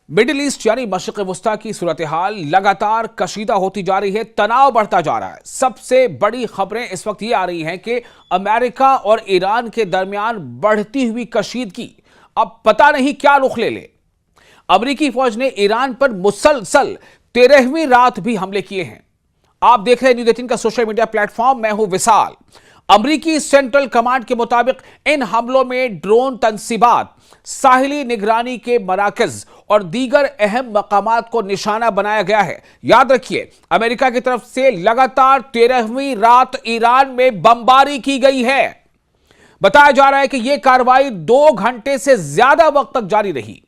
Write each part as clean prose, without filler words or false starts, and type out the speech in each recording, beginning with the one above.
Middle east यानी मशरिक़ वुस्ता की सूरत हाल लगातार कशीदा होती जा रही है, तनाव बढ़ता जा रहा है। सबसे बड़ी खबरें इस वक्त ये आ रही हैं कि अमेरिका और ईरान के दरमियान बढ़ती हुई कशीदगी अब पता नहीं क्या रुख ले ले। अमेरिकी फौज ने ईरान पर मुसलसल 13वीं रात भी हमले किए हैं। आप देख रहे हैं न्यूज़ 18 का सोशल मीडिया प्लेटफॉर्म, मैं हूं विशाल। अमेरिकी सेंट्रल कमांड के मुताबिक इन हमलों में ड्रोन तंसीबात, साहिली निगरानी के मराकज और दीगर अहम मकामात को निशाना बनाया गया है। याद रखिए, अमेरिका की तरफ से लगातार 13वीं रात ईरान में बमबारी की गई है। बताया जा रहा है कि यह कार्रवाई 2 घंटे से ज्यादा वक्त तक जारी रही।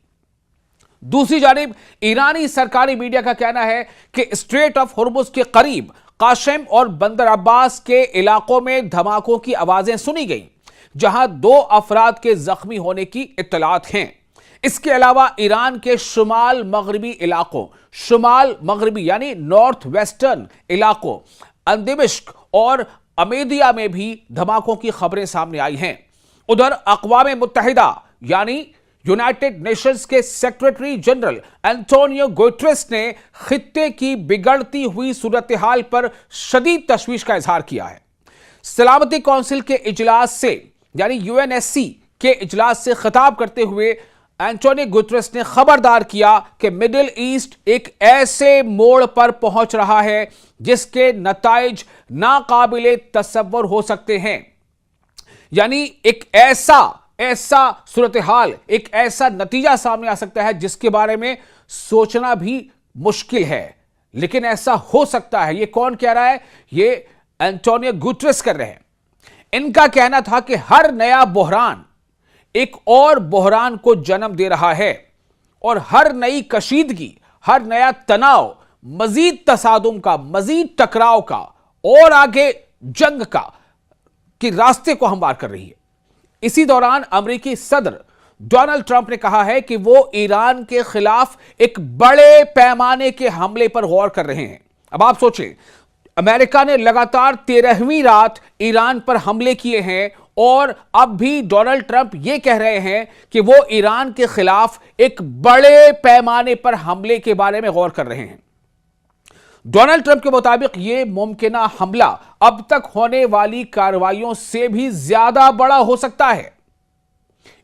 दूसरी जानिब ईरानी सरकारी मीडिया का कहना है कि स्ट्रेट ऑफ हुर्मुज के करीब काशिम और बंदर अब्बास के इलाकों में धमाकों की आवाजें सुनी गईं, जहां 2 अफराद के जख्मी होने की इत्तलात हैं। इसके अलावा ईरान के शुमाल मगरबी इलाकों, शुमाल मगरबी यानी नॉर्थ वेस्टर्न इलाकों, अंदिबिश्क और अमेदिया में भी धमाकों की खबरें सामने आई हैं। उधर अक़वाम मुत्तहिदा यानी यूनाइटेड नेशंस के सेक्रेटरी जनरल एंटोनियो गुटेरेस ने खित्ते की बिगड़ती हुई सूरत हाल पर शदीद तशवीश का इजहार किया है। सलामती काउंसिल के इजलास से यानी यूएनएससी के इजलास से खिताब करते हुए एंटोनियो गुटेरेस ने खबरदार किया कि मिडिल ईस्ट एक ऐसे मोड़ पर पहुंच रहा है जिसके नताइज नाकाबिले तसव्वुर हो सकते हैं। यानी एक ऐसा सूरत हाल, एक ऐसा नतीजा सामने आ सकता है जिसके बारे में सोचना भी मुश्किल है, लेकिन ऐसा हो सकता है। ये कौन कह रहा है? ये एंटोनियो गुटेरेस कर रहे हैं। इनका कहना था कि हर नया बहरान एक और बहरान को जन्म दे रहा है और हर नई कशीदगी, हर नया तनाव मजीद तसादुम का, मजीद टकराव का और आगे जंग का कि रास्ते को हमवार कर रही है। इसी दौरान अमेरिकी सदर डोनाल्ड ट्रंप ने कहा है कि वो ईरान के खिलाफ एक बड़े पैमाने के हमले पर गौर कर रहे हैं। अब आप सोचें, अमेरिका ने लगातार 13वीं रात ईरान पर हमले किए हैं और अब भी डोनाल्ड ट्रंप ये कह रहे हैं कि वो ईरान के खिलाफ एक बड़े पैमाने पर हमले के बारे में गौर कर रहे हैं। डोनाल्ड ट्रंप के मुताबिक यह मुमकिना हमला अब तक होने वाली कार्रवाइयों से भी ज्यादा बड़ा हो सकता है।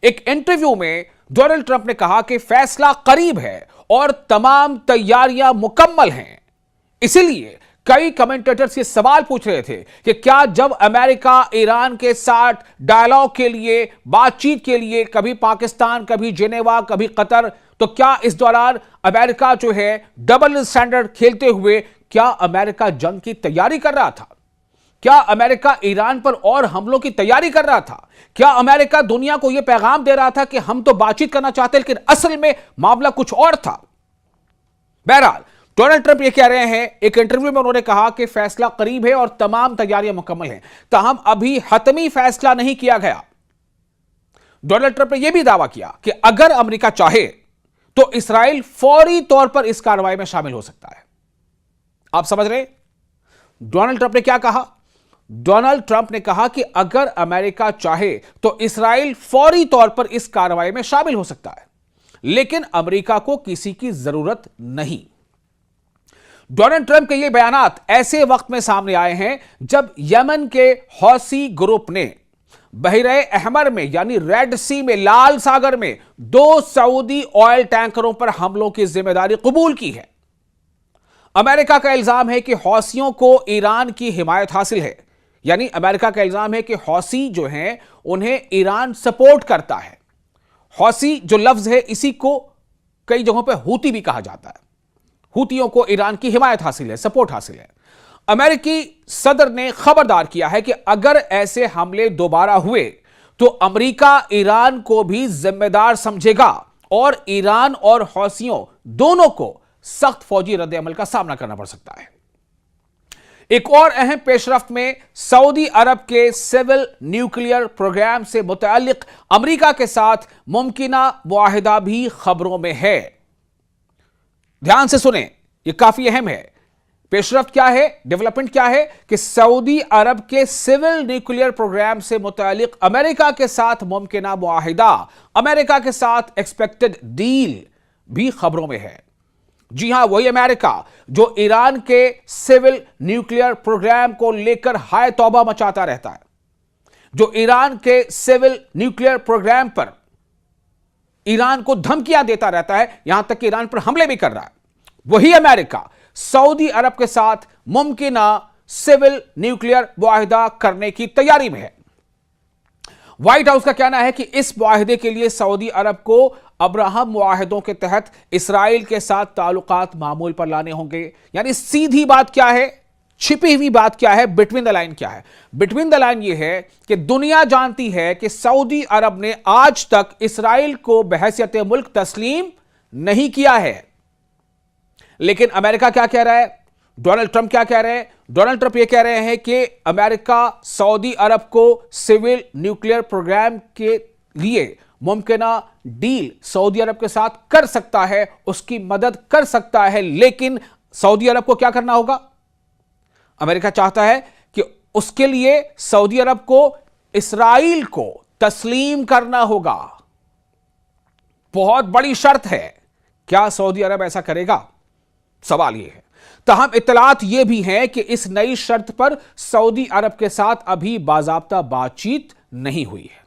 एक इंटरव्यू में डोनाल्ड ट्रंप ने कहा कि फैसला करीब है और तमाम तैयारियां मुकम्मल हैं। इसीलिए कई कमेंटेटर्स ये सवाल पूछ रहे थे कि क्या जब अमेरिका ईरान के साथ डायलॉग के लिए, बातचीत के लिए, कभी पाकिस्तान, कभी जिनेवा, कभी कतर, तो क्या इस दौरान अमेरिका जो है डबल स्टैंडर्ड खेलते हुए क्या अमेरिका जंग की तैयारी कर रहा था? क्या अमेरिका ईरान पर और हमलों की तैयारी कर रहा था? क्या अमेरिका दुनिया को यह पैगाम दे रहा था कि हम तो बातचीत करना चाहते लेकिन असल में मामला कुछ और था? बहरहाल डोनाल्ड ट्रंप ये कह रहे हैं, एक इंटरव्यू में उन्होंने कहा कि फैसला करीब है और तमाम तैयारियां मुकम्मल हैं, ताहम अभी हतमी फैसला नहीं किया गया। डोनाल्ड ट्रंप ने यह भी दावा किया कि अगर अमेरिका चाहे तो इसराइल फौरी तौर पर इस कार्रवाई में शामिल हो सकता है। आप समझ रहे? डोनाल्ड ट्रंप ने क्या कहा? डोनाल्ड ट्रंप ने कहा कि अगर अमेरिका चाहे तो इसराइल फौरी तौर पर इस कार्रवाई में शामिल हो सकता है, लेकिन अमेरिका को किसी की जरूरत नहीं। डोनाल्ड ट्रंप के ये बयानात ऐसे वक्त में सामने आए हैं जब यमन के हौसी ग्रुप ने बहरे अहमर में यानी रेड सी में, लाल सागर में 2 सऊदी ऑयल टैंकरों पर हमलों की जिम्मेदारी कबूल की है। अमेरिका का इल्जाम है कि हौसियों को ईरान की हिमायत हासिल है। यानी अमेरिका का इल्जाम है कि हौसी जो हैं उन्हें ईरान सपोर्ट करता है। हौसी जो लफ्ज है, इसी को कई जगहों पर हूती भी कहा जाता है। हूतियों को ईरान की हिमायत हासिल है, सपोर्ट हासिल है। अमेरिकी सदर ने खबरदार किया है कि अगर ऐसे हमले दोबारा हुए तो अमेरिका ईरान को भी जिम्मेदार समझेगा और ईरान और हौसियों दोनों को सख्त फौजी रद्द-ए-अमल का सामना करना पड़ सकता है। एक और अहम पेशरफ्त में सऊदी अरब के सिविल न्यूक्लियर प्रोग्राम से मुताल्लिक अमेरिका के साथ मुमकिना मुआहिदा भी खबरों में है। ध्यान से सुने, यह काफी अहम है। पेशरफ्त क्या है, डेवलपमेंट क्या है कि सऊदी अरब के सिविल न्यूक्लियर प्रोग्राम से मुतालिक अमेरिका के साथ मुमकिना मुआहिदा, अमेरिका के साथ एक्सपेक्टेड डील भी खबरों में है। जी हां, वही अमेरिका जो ईरान के सिविल न्यूक्लियर प्रोग्राम को लेकर हाय तौबा मचाता रहता है, जो ईरान के सिविल न्यूक्लियर प्रोग्राम पर ईरान को धमकियां देता रहता है, यहां तक कि ईरान पर हमले भी कर रहा है, वही अमेरिका सऊदी अरब के साथ मुमकिन सिविल न्यूक्लियर मुआहिदा करने की तैयारी में है। व्हाइट हाउस का कहना है कि इस मुआहिदे के लिए सऊदी अरब को अब्राहम मुआहिदों के तहत इसराइल के साथ ताल्लुकात मामूल पर लाने होंगे। यानी सीधी बात क्या है, छिपी हुई बात क्या है, बिटवीन द लाइन क्या है? बिटवीन द लाइन यह है कि दुनिया जानती है कि सऊदी अरब ने आज तक इसराइल को बहैसियत मुल्क तस्लीम नहीं किया है। लेकिन अमेरिका क्या कह रहा है, डोनाल्ड ट्रंप क्या कह रहे हैं? डोनाल्ड ट्रंप यह कह रहे हैं कि अमेरिका सऊदी अरब को सिविल न्यूक्लियर प्रोग्राम के लिए मुमकिना डील सऊदी अरब के साथ कर सकता है, उसकी मदद कर सकता है। लेकिन सऊदी अरब को क्या करना होगा? अमेरिका चाहता है कि उसके लिए सऊदी अरब को इसराइल को तस्लीम करना होगा। बहुत बड़ी शर्त है। क्या सऊदी अरब ऐसा करेगा? सवाल यह है। ताहम इत्तलात यह भी है कि इस नई शर्त पर सऊदी अरब के साथ अभी बाज़ाब्ता बातचीत नहीं हुई है।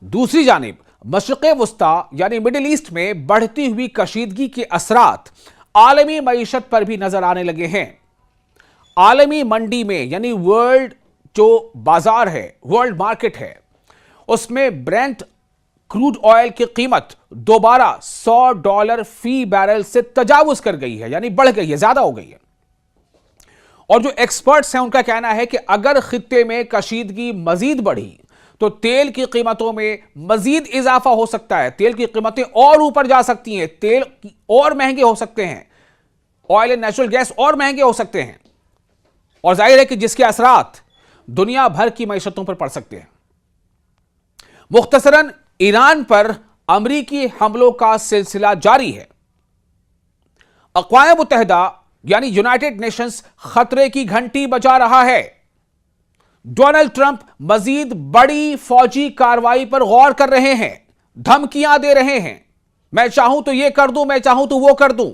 दूसरी जानिब मशरिक़ वुस्ता यानी मिडिल ईस्ट में बढ़ती हुई कशीदगी के असरात आलमी मईशत पर भी नजर आने लगे हैं। आलमी मंडी में यानी वर्ल्ड जो बाजार है, वर्ल्ड मार्केट है, उसमें ब्रेंट क्रूड ऑयल की कीमत दोबारा $100 फी बैरल से तजावुज कर गई है, यानी बढ़ गई है, ज्यादा हो गई है। और जो एक्सपर्ट्स हैं उनका कहना है कि अगर खित्ते में कशीदगी मजीद बढ़ी तो तेल की कीमतों में मजीद इजाफा हो सकता है, तेल की कीमतें और ऊपर जा सकती हैं, तेल और महंगे हो सकते हैं, ऑयल एंड नेचुरल गैस और महंगे हो सकते हैं। और जाहिर है कि जिसके असरात दुनिया भर की मईशतों पर पड़ सकते हैं। मुख्तसरन ईरान पर अमरीकी हमलों का सिलसिला जारी है। अक़वाम मुत्तहिदा यानी यूनाइटेड नेशंस खतरे की घंटी बजा रहा है। डोनाल्ड ट्रंप मजीद बड़ी फौजी कार्रवाई पर गौर कर रहे हैं, धमकियां दे रहे हैं, मैं चाहूं तो यह कर दूं, मैं चाहूं तो वो कर दूं।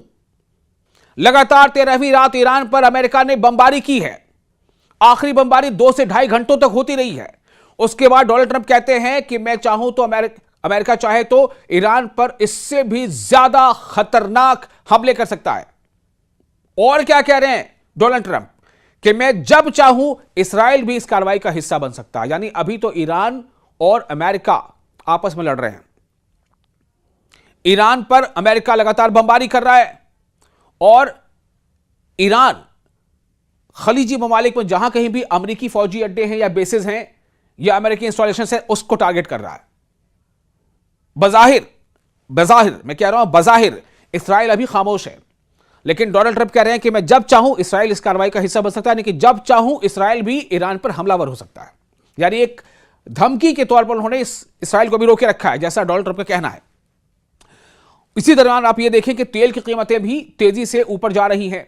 लगातार 13वीं रात ईरान पर अमेरिका ने बमबारी की है। आखिरी बमबारी 2 से 2.5 घंटों तक होती रही है। उसके बाद डोनाल्ड ट्रंप कहते हैं कि मैं चाहूं तो अमेरिका चाहे तो ईरान पर इससे भी ज्यादा खतरनाक हमले कर सकता है। और क्या कह रहे हैं डोनाल्ड ट्रंप कि मैं जब चाहूं इसराइल भी इस कार्रवाई का हिस्सा बन सकता है। यानी अभी तो ईरान और अमेरिका आपस में लड़ रहे हैं। ईरान पर अमेरिका लगातार बमबारी कर रहा है और ईरान खलीजी ममालिक में जहां कहीं भी अमेरिकी फौजी अड्डे हैं या बेसेस हैं या अमेरिकी इंस्टॉलेशन है, उसको टारगेट कर रहा है। बज़ाहिर मैं कह रहा हूं, बज़ाहिर इसराइल अभी खामोश है, लेकिन डोनाल्ड ट्रंप कह रहे हैं कि मैं जब चाहूं इसराइल इस कार्रवाई का हिस्सा बन सकता है, यानी कि जब चाहूं इसराइल भी ईरान पर हमलावर हो सकता है। यानी एक धमकी के तौर पर उन्होंने इसराइल को भी रोके रखा है, जैसा डोनाल्ड ट्रंप का कहना है। इसी दौरान आप यह देखें कि तेल की कीमतें भी तेजी से ऊपर जा रही हैं।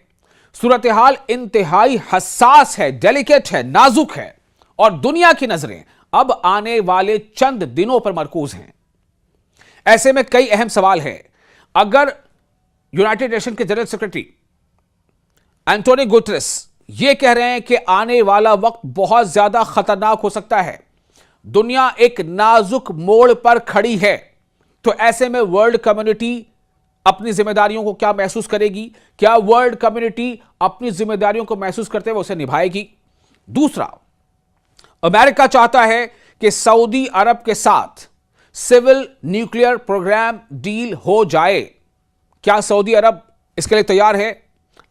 सूरत हाल इंतहाई हसास है, डेलिकेट है, नाजुक है और दुनिया की नजरें अब आने वाले चंद दिनों पर मरकूज हैं। ऐसे में कई अहम सवाल हैं। अगर यूनाइटेड नेशन के जनरल सेक्रेटरी एंटोनियो गुटेरेस यह कह रहे हैं कि आने वाला वक्त बहुत ज्यादा खतरनाक हो सकता है, दुनिया एक नाजुक मोड़ पर खड़ी है, तो ऐसे में वर्ल्ड कम्युनिटी अपनी जिम्मेदारियों को क्या महसूस करेगी? क्या वर्ल्ड कम्युनिटी अपनी जिम्मेदारियों को महसूस करते हुए उसे निभाएगी? दूसरा, अमेरिका चाहता है कि सऊदी अरब के साथ सिविल न्यूक्लियर प्रोग्राम डील हो जाए। क्या सऊदी अरब इसके लिए तैयार है?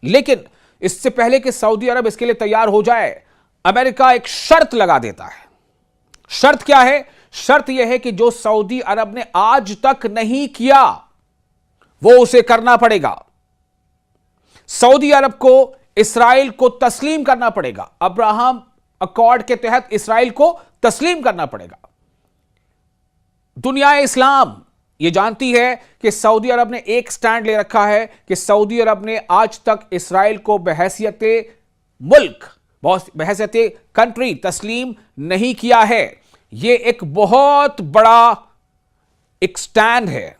लेकिन इससे पहले कि सऊदी अरब इसके लिए तैयार हो जाए, अमेरिका एक शर्त लगा देता है। शर्त क्या है? शर्त यह है कि जो सऊदी अरब ने आज तक नहीं किया वो उसे करना पड़ेगा। सऊदी अरब को इसराइल को तस्लीम करना पड़ेगा। अब्राहम अकॉर्ड के तहत इसराइल को तस्लीम करना पड़ेगा। दुनिया इस्लाम यह जानती है कि सऊदी अरब ने एक स्टैंड ले रखा है कि सऊदी अरब ने आज तक इसराइल को बहैसियत मुल्क, बहैसियत कंट्री तस्लीम नहीं किया है। यह एक बहुत बड़ा एक स्टैंड है,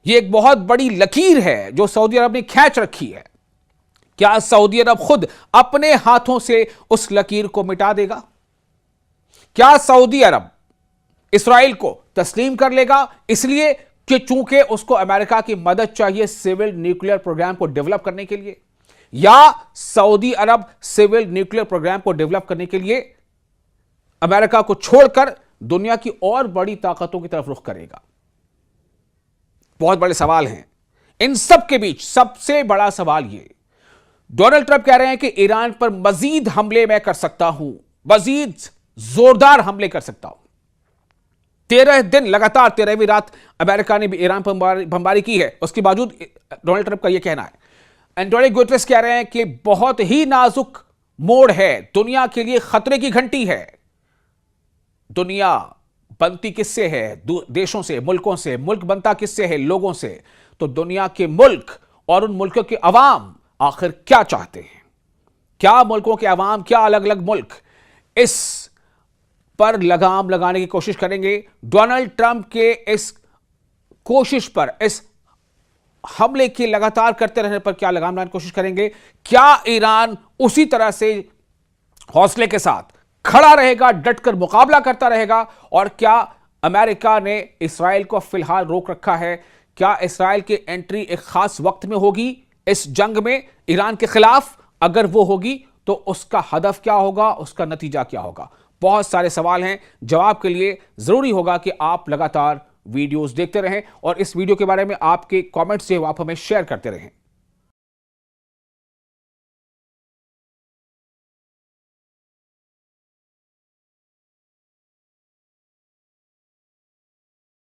यह एक बहुत बड़ी लकीर है जो सऊदी अरब ने खींच रखी है। क्या सऊदी अरब खुद अपने हाथों से उस लकीर को मिटा देगा? क्या सऊदी अरब इस्राएल को तस्लीम कर लेगा इसलिए कि चूंकि उसको अमेरिका की मदद चाहिए सिविल न्यूक्लियर प्रोग्राम को डेवलप करने के लिए, या सऊदी अरब सिविल न्यूक्लियर प्रोग्राम को डेवलप करने के लिए अमेरिका को छोड़कर दुनिया की और बड़ी ताकतों की तरफ रुख करेगा? बहुत बड़े सवाल हैं। इन सब के बीच सबसे बड़ा सवाल यह, डोनाल्ड ट्रंप कह रहे हैं कि ईरान पर मजीद हमले मैं कर सकता हूं, मजीद जोरदार हमले कर सकता हूं। 13 दिन लगातार 13वीं रात अमेरिका ने भी ईरान पर बमबारी की है, उसके बावजूद डोनाल्ड ट्रंप का यह कहना है। एंटोनियो गुटेरेस कह रहे हैं कि बहुत ही नाजुक मोड़ है, दुनिया के लिए खतरे की घंटी है। दुनिया बनती किससे है? देशों से, मुल्कों से। मुल्क बनता किससे है? लोगों से। तो दुनिया के मुल्क और उन मुल्कों के अवाम आखिर क्या चाहते हैं? क्या मुल्कों के अवाम, क्या अलग अलग मुल्क इस पर लगाम लगाने की कोशिश करेंगे? डोनाल्ड ट्रंप के इस कोशिश पर, इस हमले के लगातार करते रहने पर क्या लगाम लगाने की कोशिश करेंगे? क्या ईरान उसी तरह से हौसले के साथ खड़ा रहेगा, डटकर मुकाबला करता रहेगा? और क्या अमेरिका ने इस्राएल को फिलहाल रोक रखा है? क्या इस्राएल की एंट्री एक खास वक्त में होगी इस जंग में ईरान के खिलाफ? अगर वो होगी तो उसका हदफ क्या होगा, उसका नतीजा क्या होगा? बहुत सारे सवाल हैं। जवाब के लिए जरूरी होगा कि आप लगातार वीडियोस देखते रहें और इस वीडियो के बारे में आपके कमेंट्स जो आप हमें शेयर करते रहें।